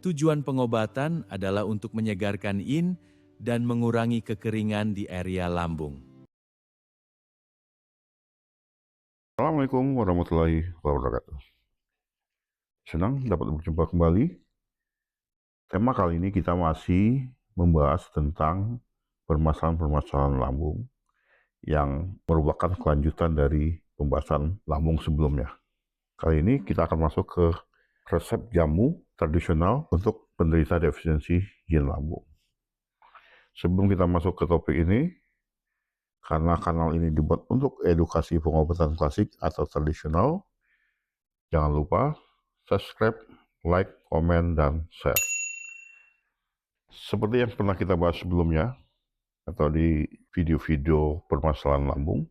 Tujuan pengobatan adalah untuk menyegarkan yin dan mengurangi kekeringan di area lambung. Assalamualaikum warahmatullahi wabarakatuh. Senang dapat berjumpa kembali. Tema kali ini kita masih membahas tentang permasalahan-permasalahan lambung yang merupakan kelanjutan dari pembahasan lambung sebelumnya. Kali ini kita akan masuk ke resep jamu tradisional untuk penderita defisiensi yin lambung. Sebelum kita masuk ke topik ini, karena kanal ini dibuat untuk edukasi pengobatan klasik atau tradisional, jangan lupa subscribe, like, komen, dan share. Seperti yang pernah kita bahas sebelumnya, atau di video-video permasalahan lambung,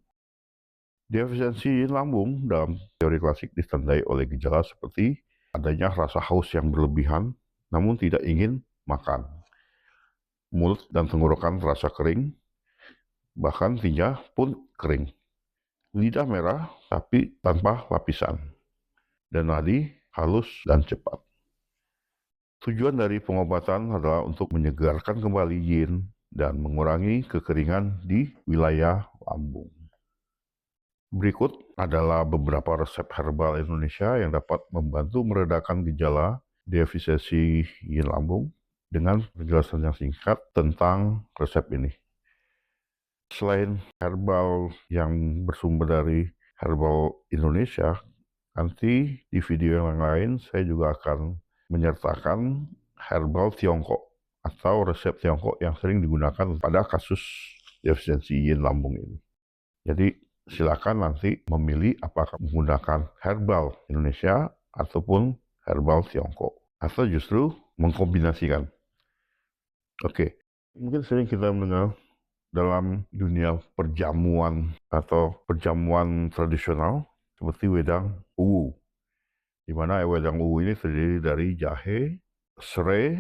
defisiensi lambung dalam teori klasik ditandai oleh gejala seperti adanya rasa haus yang berlebihan, namun tidak ingin makan. Mulut dan tenggorokan terasa kering, bahkan tinja pun kering. Lidah merah, tapi tanpa lapisan. Dan nadi halus dan cepat. Tujuan dari pengobatan adalah untuk menyegarkan kembali yin dan mengurangi kekeringan di wilayah lambung. Berikut adalah beberapa resep herbal Indonesia yang dapat membantu meredakan gejala defisiensi yin lambung dengan penjelasan yang singkat tentang resep ini. Selain herbal yang bersumber dari herbal Indonesia, nanti di video yang lain saya juga akan menyertakan herbal Tiongkok atau resep Tiongkok yang sering digunakan pada kasus defisiensi yin lambung ini. Jadi silakan nanti memilih apakah menggunakan herbal Indonesia ataupun herbal Tiongkok atau justru mengkombinasikan. Oke, mungkin sering kita mendengar dalam dunia perjamuan atau perjamuan tradisional seperti wedang uwu, di mana wedang uwu ini terdiri dari jahe, serai,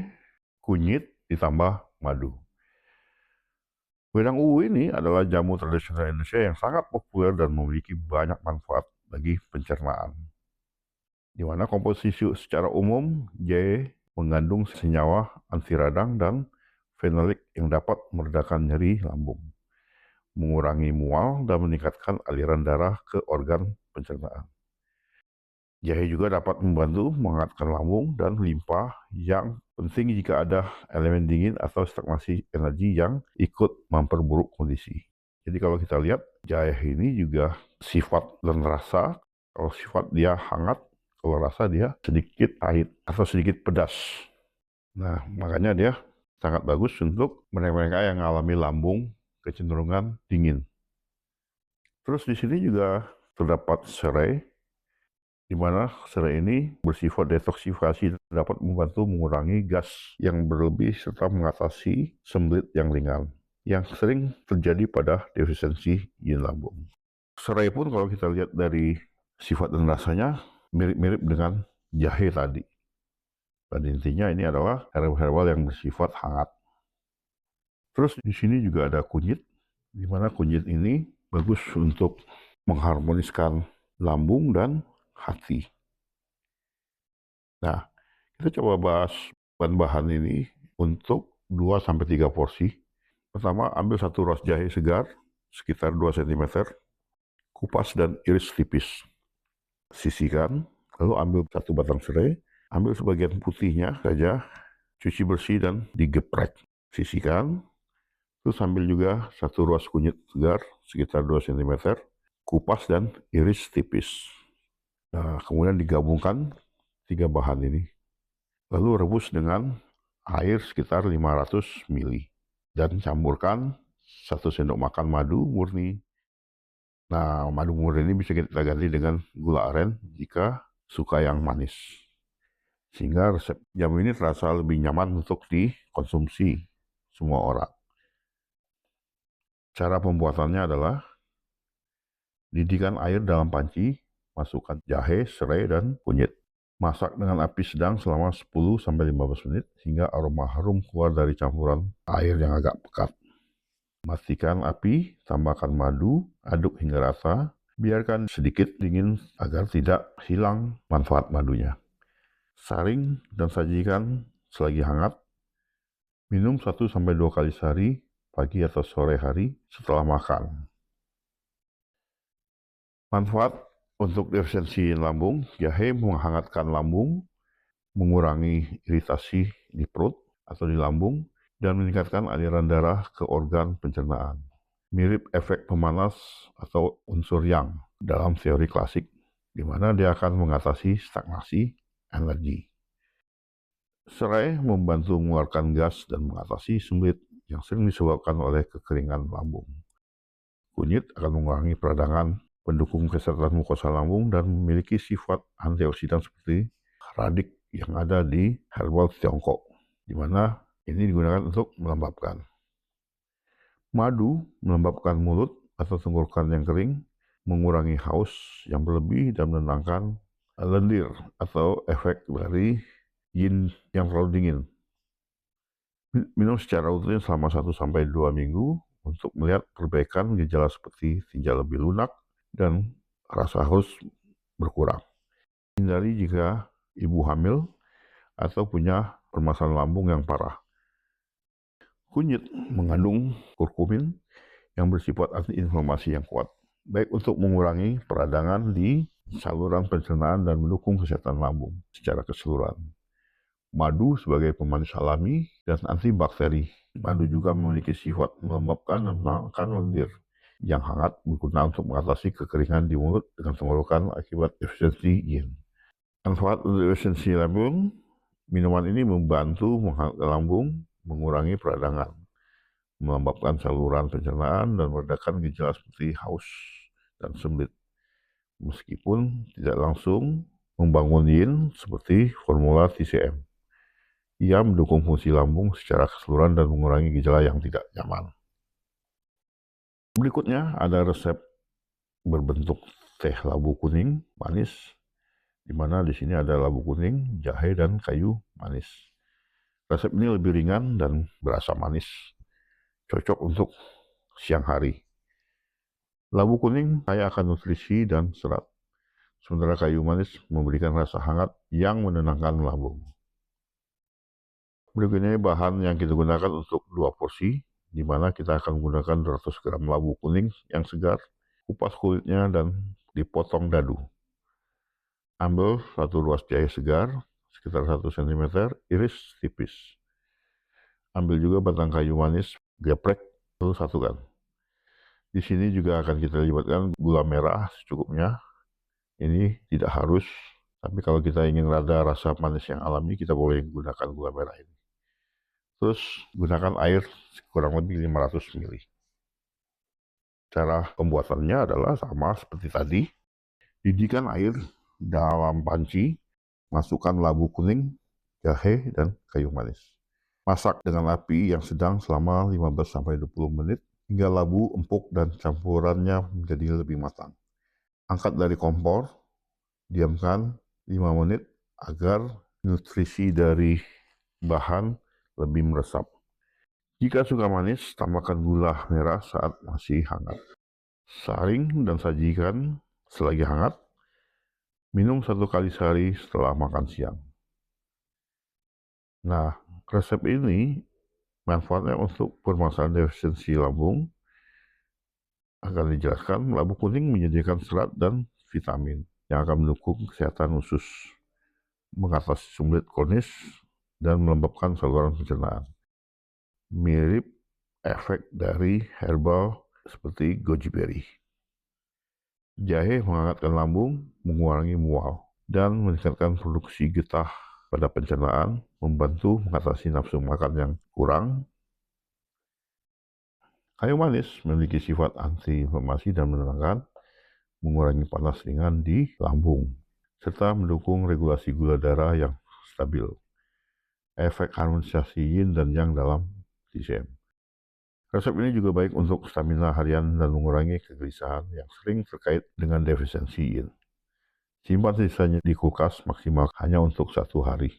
kunyit, ditambah madu. Wedang uwu ini adalah jamu tradisional Indonesia yang sangat populer dan memiliki banyak manfaat bagi pencernaan. Di mana komposisi secara umum, jahe mengandung senyawa anti radang dan fenolik yang dapat meredakan nyeri lambung, mengurangi mual, dan meningkatkan aliran darah ke organ pencernaan. Jahe juga dapat membantu menghangatkan lambung dan limpa yang penting jika ada elemen dingin atau stagnasi energi yang ikut memperburuk kondisi. Jadi kalau kita lihat, jahe ini juga sifat dan rasa, kalau sifat dia hangat, kalau rasa dia sedikit pahit atau sedikit pedas. Nah, makanya dia sangat bagus untuk mereka yang mengalami lambung kecenderungan dingin. Terus di sini juga terdapat serai, di mana serai ini bersifat detoksifikasi dan dapat membantu mengurangi gas yang berlebih serta mengatasi sembelit yang ringan yang sering terjadi pada defisiensi yin lambung. Serai pun kalau kita lihat dari sifat dan rasanya mirip-mirip dengan jahe tadi. Pada intinya ini adalah herbal yang bersifat hangat. Terus di sini juga ada kunyit, di mana kunyit ini bagus untuk mengharmoniskan lambung dan hati. Nah, kita coba bahas bahan-bahan ini untuk 2-3 porsi. Pertama, ambil 1 ros jahe segar, sekitar 2 cm, kupas dan iris tipis. Sisihkan, lalu ambil 1 batang serai, ambil sebagian putihnya saja, cuci bersih dan digeprek. Sisihkan, terus ambil juga 1 ruas kunyit segar, sekitar 2 cm, kupas dan iris tipis. Nah, kemudian digabungkan 3 bahan ini. Lalu rebus dengan air sekitar 500 ml. Dan campurkan 1 sendok makan madu murni. Nah, madu murni ini bisa kita ganti dengan gula aren jika suka yang manis. Sehingga resep jamu ini terasa lebih nyaman untuk dikonsumsi semua orang. Cara pembuatannya adalah didihkan air dalam panci, masukkan jahe, serai, dan kunyit. Masak dengan api sedang selama 10-15 menit hingga aroma harum keluar dari campuran air yang agak pekat. Matikan api, tambahkan madu, aduk hingga rata, biarkan sedikit dingin agar tidak hilang manfaat madunya. Saring dan sajikan selagi hangat. Minum 1-2 kali sehari, pagi atau sore hari setelah makan. Manfaat untuk defisiensi lambung, jahe menghangatkan lambung, mengurangi iritasi di perut atau di lambung, dan meningkatkan aliran darah ke organ pencernaan. Mirip efek pemanas atau unsur yang dalam teori klasik, di mana dia akan mengatasi stagnasi energi. Serai membantu mengeluarkan gas dan mengatasi sembelit yang sering disebabkan oleh kekeringan lambung. Kunyit akan mengurangi peradangan, pendukung kesehatan mukosa lambung, dan memiliki sifat antioksidan seperti radik yang ada di herbal Tiongkok, di mana ini digunakan untuk melembabkan. Madu melembabkan mulut atau tenggorokan yang kering, mengurangi haus yang berlebih, dan menenangkan lendir atau efek dari yin yang terlalu dingin. Minum secara rutin selama 1-2 minggu untuk melihat perbaikan gejala seperti tinja lebih lunak dan rasa haus berkurang. Hindari jika ibu hamil atau punya permasalahan lambung yang parah. Kunyit mengandung kurkumin yang bersifat antiinflamasi yang kuat, baik untuk mengurangi peradangan di saluran pencernaan dan mendukung kesehatan lambung secara keseluruhan. Madu sebagai pemanis alami dan antibakteri. Madu juga memiliki sifat melembabkan dan menenangkan lendir yang hangat, berguna untuk mengatasi kekeringan di mulut dengan tenggorokan akibat defisiensi yin. Manfaat untuk defisiensi lambung, minuman ini membantu menghangatkan lambung, mengurangi peradangan, melembabkan saluran pencernaan, dan meredakan gejala seperti haus dan sembelit. Meskipun tidak langsung membangun yin seperti formula TCM. Ia mendukung fungsi lambung secara keseluruhan dan mengurangi gejala yang tidak nyaman. Berikutnya ada resep berbentuk teh labu kuning manis, di mana di sini ada labu kuning, jahe, dan kayu manis. Resep ini lebih ringan dan berasa manis, cocok untuk siang hari. Labu kuning kaya akan nutrisi dan serat, sementara kayu manis memberikan rasa hangat yang menenangkan lambung. Berikutnya bahan yang kita gunakan untuk 2 porsi, di mana kita akan menggunakan 200 gram labu kuning yang segar, kupas kulitnya dan dipotong dadu. Ambil 1 ruas jahe segar, sekitar 1 cm, iris tipis. Ambil juga batang kayu manis, geprek, lalu satukan. Di sini juga akan kita libatkan gula merah secukupnya. Ini tidak harus, tapi kalau kita ingin rada rasa manis yang alami, kita boleh gunakan gula merah ini. Terus gunakan air kurang lebih 500 ml. Cara pembuatannya adalah sama seperti tadi. Didihkan air dalam panci, masukkan labu kuning, jahe, dan kayu manis. Masak dengan api yang sedang selama 15-20 menit hingga labu empuk dan campurannya menjadi lebih matang. Angkat dari kompor, diamkan 5 menit agar nutrisi dari bahan lebih meresap. Jika suka manis, tambahkan gula merah saat masih hangat. Saring dan sajikan selagi hangat. Minum 1 kali sehari setelah makan siang. Nah, resep ini manfaatnya untuk permasalahan defisiensi lambung akan dijelaskan. Labu kuning menyediakan serat dan vitamin yang akan mendukung kesehatan usus, mengatasi sembelit kronis, dan melembabkan saluran pencernaan. Mirip efek dari herbal seperti goji berry. Jahe menghangatkan lambung, mengurangi mual, dan meningkatkan produksi getah pada pencernaan, membantu mengatasi nafsu makan yang kurang. Kayu manis memiliki sifat antiinflamasi dan menenangkan, mengurangi panas ringan di lambung, serta mendukung regulasi gula darah yang stabil. Efek harmonisasi yin dan yang dalam TCM. Resep ini juga baik untuk stamina harian dan mengurangi kegelisahan yang sering terkait dengan defisiensi yin. Simpan sisanya di kulkas maksimal hanya untuk 1 hari.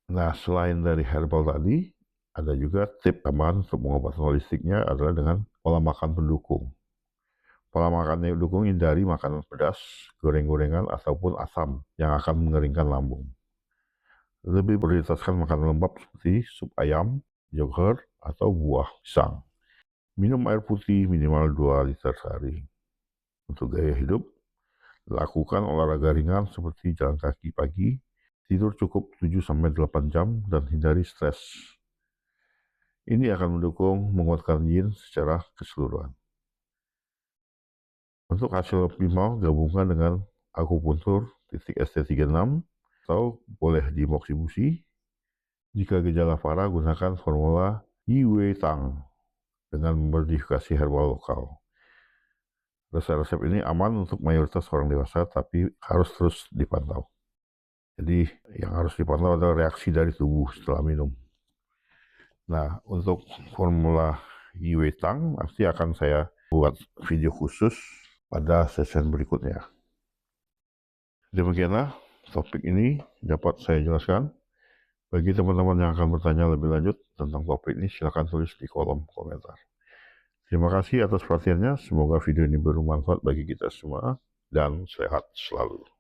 Nah, selain dari herbal tadi, ada juga tip tambahan untuk pengobatan holistiknya adalah dengan pola makan pendukung. Pola makan pendukung hindari makanan pedas, goreng-gorengan, ataupun asam yang akan mengeringkan lambung. lebih prioritaskan makanan lembab seperti sup ayam, yogurt, atau buah pisang. Minum air putih minimal 2 liter sehari. Untuk gaya hidup, lakukan olahraga ringan seperti jalan kaki pagi, tidur cukup 7-8 jam, dan hindari stres. Ini akan mendukung menguatkan yin secara keseluruhan. Untuk hasil optimal, gabungkan dengan akupuntur .ST36 atau boleh dimoksibusi. Jika gejala parah, gunakan formula Yi Wei Tang dengan memodifikasi herbal lokal. Resep-resep ini aman untuk mayoritas orang dewasa, tapi harus terus dipantau. Jadi yang harus dipantau adalah reaksi dari tubuh setelah minum. Nah, untuk formula Yi Wei Tang nanti akan saya buat video khusus pada sesi berikutnya. Demikianlah topik ini dapat saya jelaskan. Bagi teman-teman yang akan bertanya lebih lanjut tentang topik ini, silakan tulis di kolom komentar. Terima kasih atas perhatiannya. Semoga video ini bermanfaat bagi kita semua dan sehat selalu.